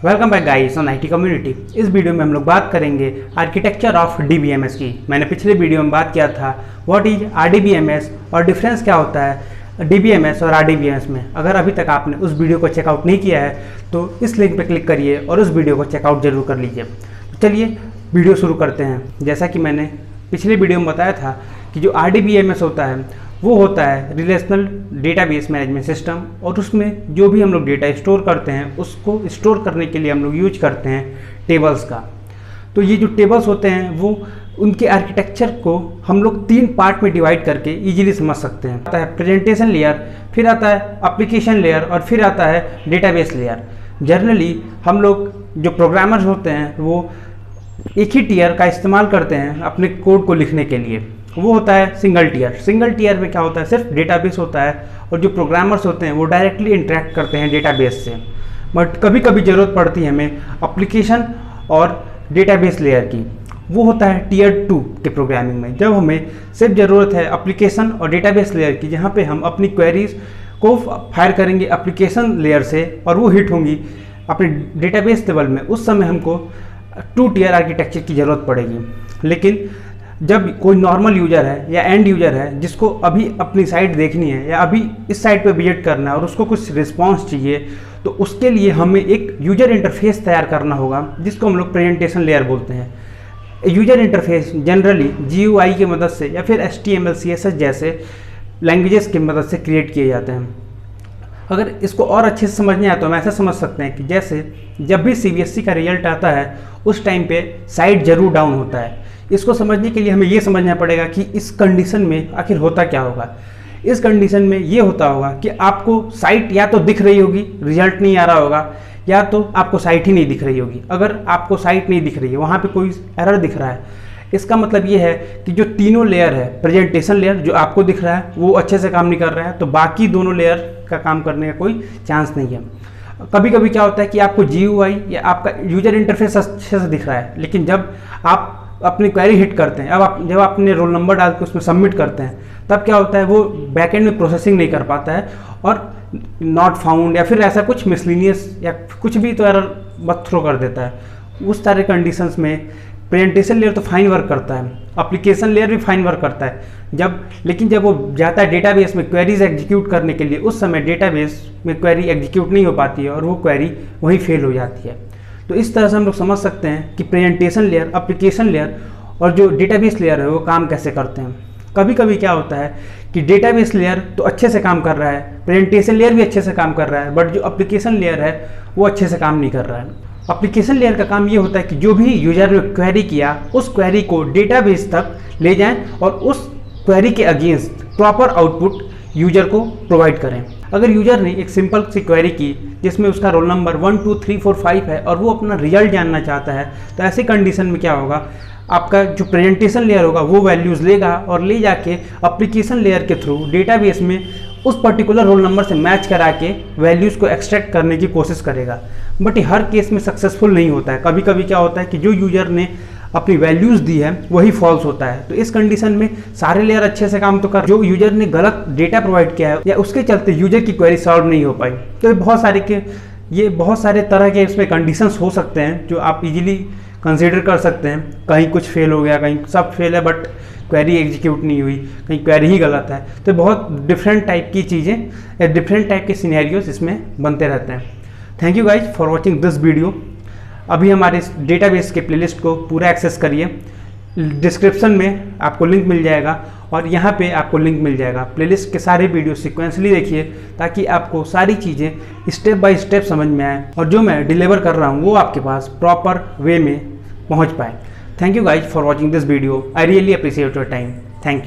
Welcome back guys on IT community. इस video में हम लोग बात करेंगे आर्किटेक्चर ऑफ डीबीएमएस की। मैंने पिछले वीडियो में बात किया था व्हाट इज आरडीबीएमएस और डिफरेंस क्या होता है डीबीएमएस और आरडीबीएमएस में। अगर अभी तक आपने उस वीडियो को चेकआउट नहीं किया है तो इस लिंक पर क्लिक करिए और उस वीडियो को चेकआउट जरूर कर लीजिए। चलिए वीडियो शुरू करते हैं। जैसा कि मैंने पिछले वीडियो में बताया था कि जो आरडीबीएमएस होता है वो होता है रिलेशनल डेटाबेस मैनेजमेंट सिस्टम, और उसमें जो भी हम लोग डेटा स्टोर करते हैं उसको स्टोर करने के लिए हम लोग यूज करते हैं टेबल्स का। तो ये जो टेबल्स होते हैं वो उनके आर्किटेक्चर को हम लोग 3 पार्ट में डिवाइड करके इजीली समझ सकते हैं। आता है प्रेजेंटेशन लेयर, फिर आता है एप्लीकेशन लेयर और फिर आता है डेटाबेस लेयर। जनरली हम लोग जो प्रोग्रामर्स होते हैं वो एक ही टीयर का इस्तेमाल करते हैं अपने कोड को लिखने के लिए, वो होता है सिंगल टीयर। सिंगल टीयर में क्या होता है, सिर्फ डेटाबेस होता है और जो प्रोग्रामर्स होते हैं वो डायरेक्टली इंटरेक्ट करते हैं डेटाबेस से। बट कभी कभी ज़रूरत पड़ती है हमें एप्लीकेशन और डेटाबेस लेयर की, वो होता है टीयर 2 के प्रोग्रामिंग में, जब हमें सिर्फ ज़रूरत है एप्लीकेशन और डेटाबेस लेयर की, जहाँ पे हम अपनी क्वेरीज को फायर करेंगे एप्लीकेशन लेयर से और वो हिट होंगी अपने डेटाबेस लेवल में। उस समय हमको 2 टीयर आर्किटेक्चर की ज़रूरत पड़ेगी। लेकिन जब कोई नॉर्मल यूजर है या एंड यूजर है जिसको अभी अपनी साइट देखनी है या अभी इस साइट पे विजिट करना है और उसको कुछ रिस्पांस चाहिए, तो उसके लिए हमें एक यूजर इंटरफेस तैयार करना होगा जिसको हम लोग प्रेजेंटेशन लेयर बोलते हैं। यूजर इंटरफेस जनरली GUI की मदद से या फिर HTML CSS जैसे लैंग्वेजेस की मदद से क्रिएट किए जाते हैं। अगर इसको और अच्छे से समझने आए तो हम ऐसा समझ सकते हैं कि जैसे जब भी CBSE का रिजल्ट आता है उस टाइम पे साइट जरूर डाउन होता है। इसको समझने के लिए हमें ये समझना पड़ेगा कि इस कंडीशन में आखिर होता क्या होगा। इस कंडीशन में ये होता होगा कि आपको साइट या तो दिख रही होगी, रिजल्ट नहीं आ रहा होगा, या तो आपको साइट ही नहीं दिख रही होगी। अगर आपको साइट नहीं दिख रही है, वहाँ पे कोई एरर दिख रहा है, इसका मतलब ये है कि जो तीनों लेयर है, प्रेजेंटेशन लेयर जो आपको दिख रहा है वो अच्छे से काम नहीं कर रहा है, तो बाकी दोनों लेयर का काम करने का कोई चांस नहीं है। कभी कभी क्या होता है कि आपको GUI या आपका यूजर इंटरफेस अच्छे से दिख रहा है, लेकिन जब आप अपनी क्वेरी हिट करते हैं, जब आप अपने रोल नंबर डाल के उसमें सबमिट करते हैं, तब क्या होता है वो बैकएंड में प्रोसेसिंग नहीं कर पाता है और नॉट फाउंड या फिर ऐसा कुछ मिसलिनियस या कुछ भी तो एरर बस थ्रो कर देता है। उस तरह कंडीशंस में प्रेजेंटेशन लेयर तो फाइन वर्क करता है, एप्लीकेशन लेयर भी फाइन वर्क करता है लेकिन जब वो जाता है डेटाबेस में क्वेरीज एग्जीक्यूट करने के लिए, उस समय डेटाबेस में क्वेरी एग्जीक्यूट नहीं हो पाती है और वो क्वेरी वहीं फेल हो जाती है। तो इस तरह से हम लोग समझ सकते हैं कि प्रेजेंटेशन लेयर, एप्लीकेशन लेयर और जो डेटाबेस लेयर है वो काम कैसे करते हैं। कभी कभी क्या होता है कि डेटाबेस लेयर तो अच्छे से काम कर रहा है, प्रेजेंटेशन लेयर भी अच्छे से काम कर रहा है, बट जो एप्लीकेशन लेयर है वो अच्छे से काम नहीं कर रहा है। एप्लीकेशन लेयर का काम ये होता है कि जो भी यूजर ने क्वेरी किया उस क्वेरी को डेटाबेस तक ले जाएं और उस क्वेरी के अगेंस्ट प्रॉपर आउटपुट यूजर को प्रोवाइड करें। अगर यूजर ने एक सिंपल सी क्वेरी की जिसमें उसका रोल नंबर 1 2 3 4 5 है और वो अपना रिजल्ट जानना चाहता है, तो ऐसी कंडीशन में क्या होगा, आपका जो प्रेजेंटेशन लेयर होगा वो वैल्यूज़ लेगा और ले जाके एप्लीकेशन लेयर के थ्रू डेटाबेस में उस पर्टिकुलर रोल नंबर से मैच करा के वैल्यूज़ को एक्सट्रैक्ट करने की कोशिश करेगा। बट ये हर केस में सक्सेसफुल नहीं होता है। कभी कभी क्या होता है कि जो यूजर ने अपनी वैल्यूज़ दी है वही फॉल्स होता है। तो इस कंडीशन में सारे लेयर अच्छे से काम तो कर, जो यूजर ने गलत डेटा प्रोवाइड किया है या उसके चलते यूजर की क्वेरी सॉल्व नहीं हो पाई। तो ये बहुत सारे तरह के इसमें कंडीशंस हो सकते हैं जो आप इजीली कंसीडर कर सकते हैं। कहीं कुछ फेल हो गया, कहीं सब फेल है बट क्वेरी एग्जीक्यूट नहीं हुई, कहीं क्वेरी ही गलत है। तो बहुत डिफरेंट टाइप की चीज़ें या डिफरेंट टाइप के सिनेरियोज इसमें बनते रहते हैं। Thank you guys for watching this video. अभी हमारे इस डेटाबेस के प्लेलिस्ट को पूरा एक्सेस करिए, डिस्क्रिप्शन में आपको लिंक मिल जाएगा और यहाँ पे आपको लिंक मिल जाएगा। प्लेलिस्ट के सारे वीडियो सिक्वेंसली देखिए ताकि आपको सारी चीज़ें स्टेप बाय स्टेप समझ में आए और जो मैं डिलीवर कर रहा हूँ वो आपके पास प्रॉपर वे में पहुँच पाए। Thank you guys for watching this video. I really appreciate your time. Thank you.